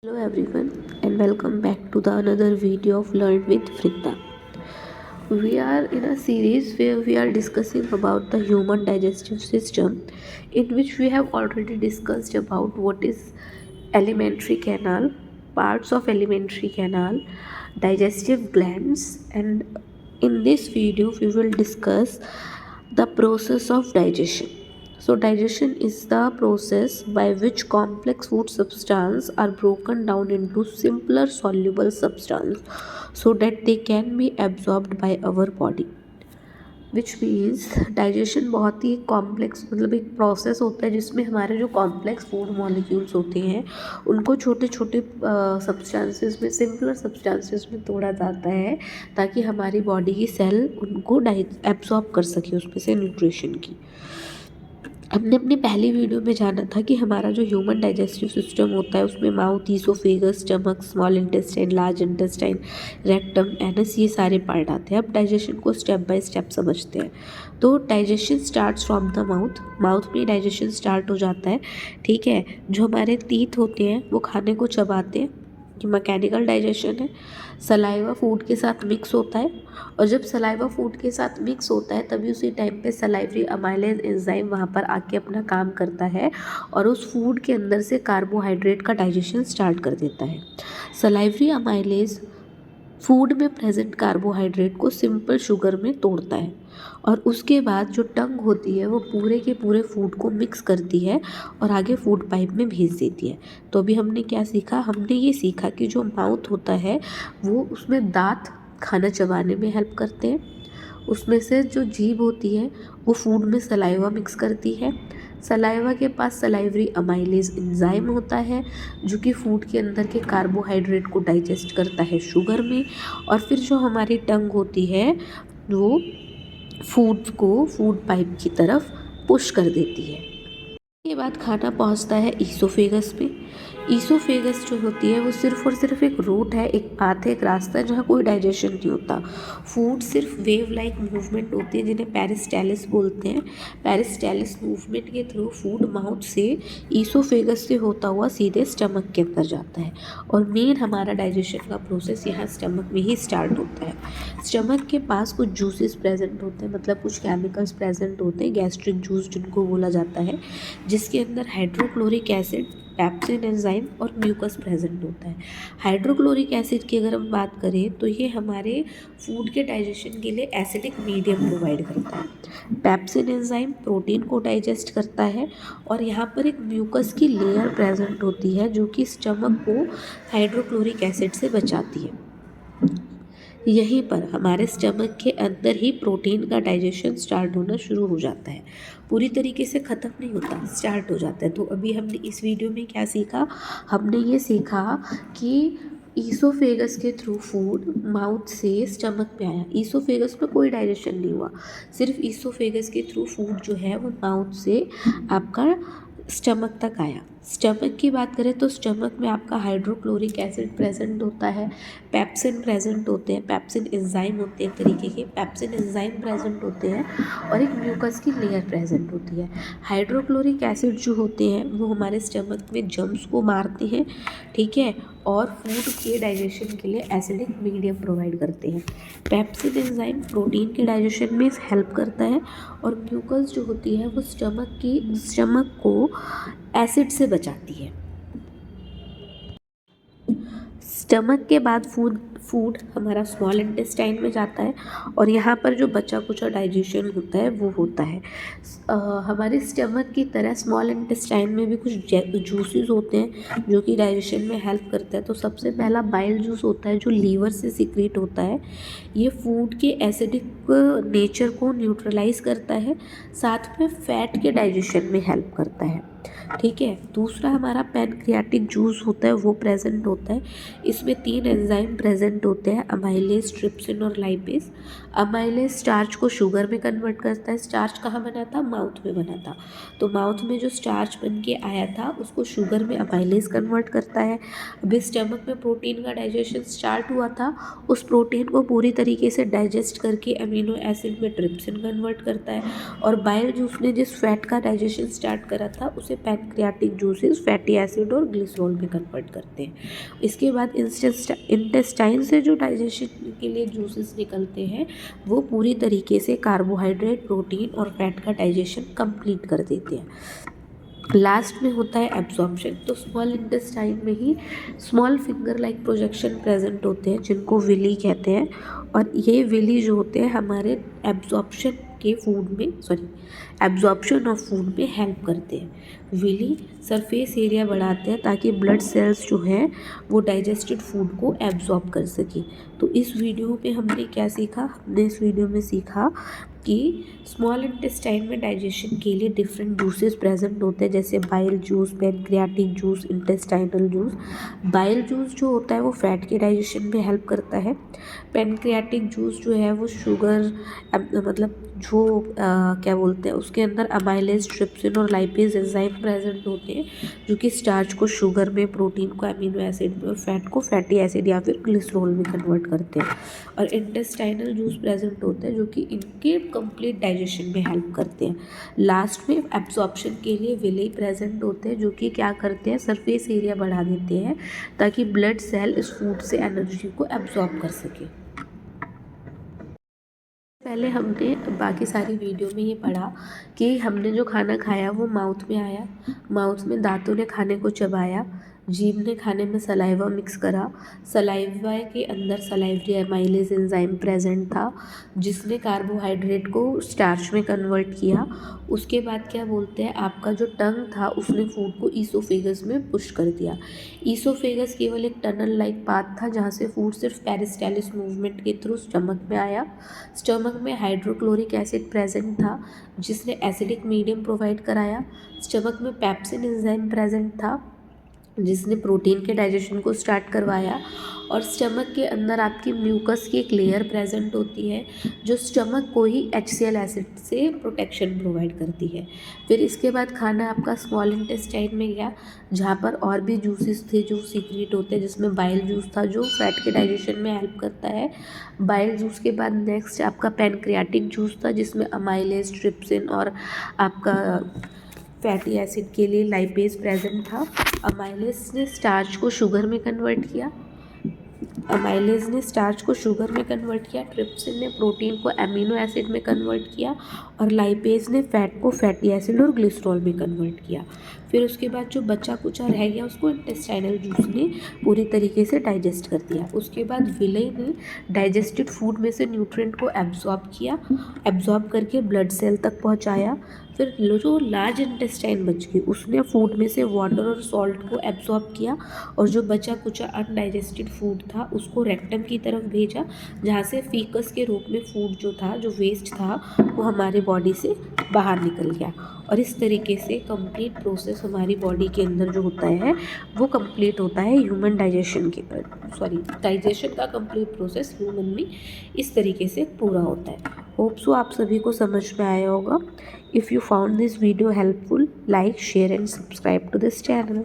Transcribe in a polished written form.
Hello everyone and welcome back to the another video of Learn with Vrinda. We are in a series where we are discussing about the human digestive system, in which we have already discussed about what is alimentary canal, parts of alimentary canal, digestive glands, and in this video we will discuss the process of digestion. So digestion is the process by which complex food substances are broken down into simpler soluble substance so that they can be absorbed by our body. Which means digestion बहुत ही complex मतलब एक process होता है जिसमें हमारे जो complex food molecules होते हैं उनको छोटे छोटे सब्सटेंसेस में सिंपलर सब्सटेंसेस में तोड़ा जाता है ताकि हमारी बॉडी की सेल उनको एब्जॉर्ब कर सके उसमें से न्यूट्रिशन की। हमने अपनी पहली वीडियो में जाना था कि हमारा जो ह्यूमन डाइजेस्टिव सिस्टम होता है उसमें mouth, oesophagus, stomach, small intestine, large intestine, rectum, anus ये सारे पार्ट आते हैं। अब डाइजेशन को स्टेप बाय स्टेप समझते हैं। तो digestion starts from the mouth. Mouth में डाइजेशन स्टार्ट हो जाता है, ठीक है। जो हमारे टीथ होते हैं वो खाने को चबाते हैं, कि मैकेनिकल डाइजेशन है। सलाइवा फूड के साथ मिक्स होता है और जब सलाइवा फूड के साथ मिक्स होता है तभी उसी टाइम पे सलाइवरी अमाइलेज एंजाइम वहाँ पर आके अपना काम करता है और उस फूड के अंदर से कार्बोहाइड्रेट का डाइजेशन स्टार्ट कर देता है। सलाइवरी अमाइलेज फूड में प्रेजेंट कार्बोहाइड्रेट को सिंपल शुगर में तोड़ता है और उसके बाद जो टंग होती है वो पूरे के पूरे फूड को मिक्स करती है और आगे फूड पाइप में भेज देती है। तो अभी हमने क्या सीखा? हमने ये सीखा कि जो माउथ होता है वो उसमें दांत खाना चबाने में हेल्प करते हैं, उसमें से जो जीभ होती है वो फूड में सलाइवा मिक्स करती है। सलाइवा के पास सलाइवरी अमाइलेज एंजाइम होता है जो कि फूड के अंदर के कार्बोहाइड्रेट को डाइजेस्ट करता है शुगर में, और फिर जो हमारी टंग होती है वो फूड को फूड पाइप की तरफ पुश कर देती है। के बाद खाना पहुंचता है ईसोफेगस पे। ईसोफेगस जो होती है वो सिर्फ और सिर्फ एक रूट है, एक पाथ है, एक रास्ता है जहाँ कोई डाइजेशन नहीं होता। फूड सिर्फ वेव लाइक मूवमेंट होती है जिन्हें पेरिस्टालिस बोलते हैं। पेरिस्टालिस मूवमेंट के थ्रू फूड माउथ से ईसोफेगस से होता हुआ सीधे स्टमक के अंदर जाता है और मेन हमारा डाइजेशन का प्रोसेस यहाँ स्टमक में ही स्टार्ट होता है। स्टमक के पास कुछ जूसेस प्रेजेंट होते हैं, मतलब कुछ केमिकल्स प्रेजेंट होते हैं, गैस्ट्रिक जूस जिनको बोला जाता है, जिसके अंदर हाइड्रोक्लोरिक एसिड, पेप्सिन एंजाइम और म्यूकस प्रेजेंट होता है। हाइड्रोक्लोरिक एसिड की अगर हम बात करें तो ये हमारे फूड के डाइजेशन के लिए एसिडिक मीडियम प्रोवाइड करता है। पेप्सिन एंजाइम प्रोटीन को डाइजेस्ट करता है और यहाँ पर एक म्यूकस की लेयर प्रेजेंट होती है जो कि स्टमक को हाइड्रोक्लोरिक एसिड से बचाती है। यहीं पर हमारे स्टमक के अंदर ही प्रोटीन का डाइजेशन स्टार्ट होना शुरू हो जाता है। पूरी तरीके से ख़त्म नहीं होता, स्टार्ट हो जाता है। तो अभी हमने इस वीडियो में क्या सीखा? हमने ये सीखा कि ईसोफेगस के थ्रू फूड माउथ से स्टमक में आया। ईसोफेगस में कोई डाइजेशन नहीं हुआ, सिर्फ ईसोफेगस के थ्रू फूड जो है वो माउथ से आपका स्टमक तक आया। स्टमक की बात करें तो स्टमक में आपका हाइड्रोक्लोरिक एसिड प्रेजेंट होता है, पेप्सिन प्रेजेंट होते हैं, पेप्सिन एंजाइम होते हैं एक तरीके के, पेप्सिन एंजाइम प्रेजेंट होते हैं और एक म्यूकस की लेयर प्रेजेंट होती है। हाइड्रोक्लोरिक एसिड जो होते हैं वो हमारे स्टमक में जर्म्स को मारते हैं, ठीक है, और फूड के डाइजेशन के लिए एसिडिक मीडियम प्रोवाइड करते हैं। पेप्सिन एंजाइम प्रोटीन के डाइजेशन में हेल्प करता है और म्यूकस जो होती है वो स्टमक को एसिड से बचाती है। स्टमक के बाद फूड हमारा स्मॉल इंटेस्टाइन में जाता है और यहाँ पर जो बचा कुचा डाइजेशन होता है वो होता है। हमारे स्टमक की तरह स्मॉल इंटेस्टाइन में भी कुछ जूसेस होते हैं जो कि डाइजेशन में हेल्प करता है। तो सबसे पहला बाइल जूस होता है जो लीवर से सिक्रीट होता है। ये फूड के एसिडिक नेचर को न्यूट्रलाइज करता है, साथ में फैट के डाइजेशन में हेल्प करता है, ठीक है। दूसरा हमारा पैनक्रियाटिक जूस होता है वो प्रेजेंट होता है। इसमें 3 एंजाइम प्रेजेंट होते हैं, अमाइलेज, ट्रिप्सिन और लाइपेज। अमाइलेज स्टार्च को शुगर में कन्वर्ट करता है। स्टार्च कहाँ बना था? माउथ में बना था। तो माउथ में जो स्टार्च बन के आया था उसको शुगर में अमाइलेज कन्वर्ट करता है। अभी स्टमक में प्रोटीन का डाइजेशन स्टार्ट हुआ था, उस प्रोटीन को पूरी तरीके से डाइजेस्ट करके अमीनो एसिड में ट्रिप्सिन कन्वर्ट करता है और बाइल जूस ने जिस फैट का डाइजेशन स्टार्ट करा था उसे पैनक्रियाटिक जूसेस फैटी एसिड और ग्लिसरॉल में कन्वर्ट करते हैं। इसके बाद इंटेस्टाइन से जो डाइजेशन के लिए जूसेस निकलते हैं वो पूरी तरीके से कार्बोहाइड्रेट, प्रोटीन और फैट का डाइजेशन कंप्लीट कर देते हैं। लास्ट में होता है एब्जॉर्प्शन। तो स्मॉल इंटेस्टाइन में ही small finger like projection present होते हैं जिनको विली कहते हैं, और ये विली जो होते हैं हमारे एब्जॉर्प्शन ऑफ फूड में हेल्प करते हैं। विली सरफेस एरिया बढ़ाते हैं ताकि ब्लड सेल्स जो हैं वो डाइजेस्टेड फूड को एब्जॉर्ब कर सके। तो इस वीडियो में हमने क्या सीखा? हमने इस वीडियो में सीखा कि स्मॉल इंटेस्टाइन में डाइजेशन के लिए डिफरेंट जूसेस प्रेजेंट होते हैं, जैसे bile juice, pancreatic juice, intestinal juice. Bile juice जो होता है वो फैट के डाइजेशन में हेल्प करता है। पैनक्रियाटिक जूस जो है वो शुगर मतलब जो क्या बोलते हैं उसके अंदर अमाइलेज, ट्रिप्सिन और लाइपेज एंजाइम प्रेजेंट होते हैं जो कि स्टार्च को शुगर में, प्रोटीन को अमीनो एसिड में और फैट को फैटी एसिड या फिर ग्लिसरॉल में कन्वर्ट करते हैं। और इंटेस्टाइनल जूस प्रेजेंट होते हैं जो कि इनके कंप्लीट डाइजेशन में हेल्प करते हैं। लास्ट में एब्जॉर्प्शन के लिए विली प्रेजेंट होते हैं जो कि क्या करते हैं, सरफेस एरिया बढ़ा देते हैं ताकि ब्लड सेल इस फूड से एनर्जी को एब्जॉर्ब कर सके। पहले हमने बाकी सारी वीडियो में ये पढ़ा कि हमने जो खाना खाया वो माउथ में आया, माउथ में दांतों ने खाने को चबाया, जीभ ने खाने में सलाइवा मिक्स करा, सलाइवा के अंदर सलाइवरी एमाइलेज एंजाइम प्रेजेंट था जिसने कार्बोहाइड्रेट को स्टार्च में कन्वर्ट किया। उसके बाद क्या बोलते हैं, आपका जो टंग था उसने फूड को ईसोफेगस में पुश कर दिया। ईसोफेगस केवल एक टनल लाइक पाथ था जहाँ से फूड सिर्फ पेरिस्टालिस मूवमेंट के थ्रू स्टमक में आया। स्टमक में हाइड्रोक्लोरिक एसिड प्रेजेंट था जिसने एसिडिक मीडियम प्रोवाइड कराया। स्टमक में पेप्सिन एंजाइम प्रेजेंट था जिसने प्रोटीन के डाइजेशन को स्टार्ट करवाया। और स्टमक के अंदर आपकी म्यूकस की एक लेयर प्रेजेंट होती है जो स्टमक को ही HCl एसिड से प्रोटेक्शन प्रोवाइड करती है। फिर इसके बाद खाना आपका स्मॉल इंटेस्टाइन में गया जहाँ पर और भी जूसेस थे जो सीक्रेट होते हैं, जिसमें बाइल जूस था जो फैट के डाइजेशन में हेल्प करता है। बाइल जूस के बाद नेक्स्ट आपका पैनक्रियाटिक जूस था जिसमें अमाइलेज, ट्रिप्सिन और आपका फैटी एसिड के लिए लाइपेज प्रेजेंट था। अमाइलेज ने स्टार्च को शुगर में कन्वर्ट किया, ट्रिप्सिन ने प्रोटीन को एमिनो एसिड में कन्वर्ट किया और लाइपेज ने फैट को फैटी एसिड और ग्लिसरॉल में कन्वर्ट किया। फिर उसके बाद जो बचा कुचा रह गया उसको इंटेस्टाइनल जूस ने पूरी तरीके से डाइजेस्ट कर दिया। उसके बाद विली ने डाइजेस्टेड फूड में से न्यूट्रिएंट को एब्जॉर्ब करके ब्लड सेल तक पहुंचाया। फिर जो लार्ज इंटेस्टाइन बच गई उसने फूड में से वाटर और सॉल्ट को एब्जॉर्ब किया और जो बचा कुचा अनडाइजेस्टेड फूड था उसको रेक्टम की तरफ भेजा जहाँ से फीकस के रूप में फूड जो था, जो वेस्ट था, वो हमारे बॉडी से बाहर निकल गया। और इस तरीके से कंप्लीट प्रोसेस हमारी बॉडी के अंदर जो होता है वो कंप्लीट होता है ह्यूमन डाइजेशन का कंप्लीट प्रोसेस ह्यूमन में इस तरीके से पूरा होता है। होप सो आप सभी को समझ में आया होगा। If you found this video helpful, like, share and subscribe to this channel.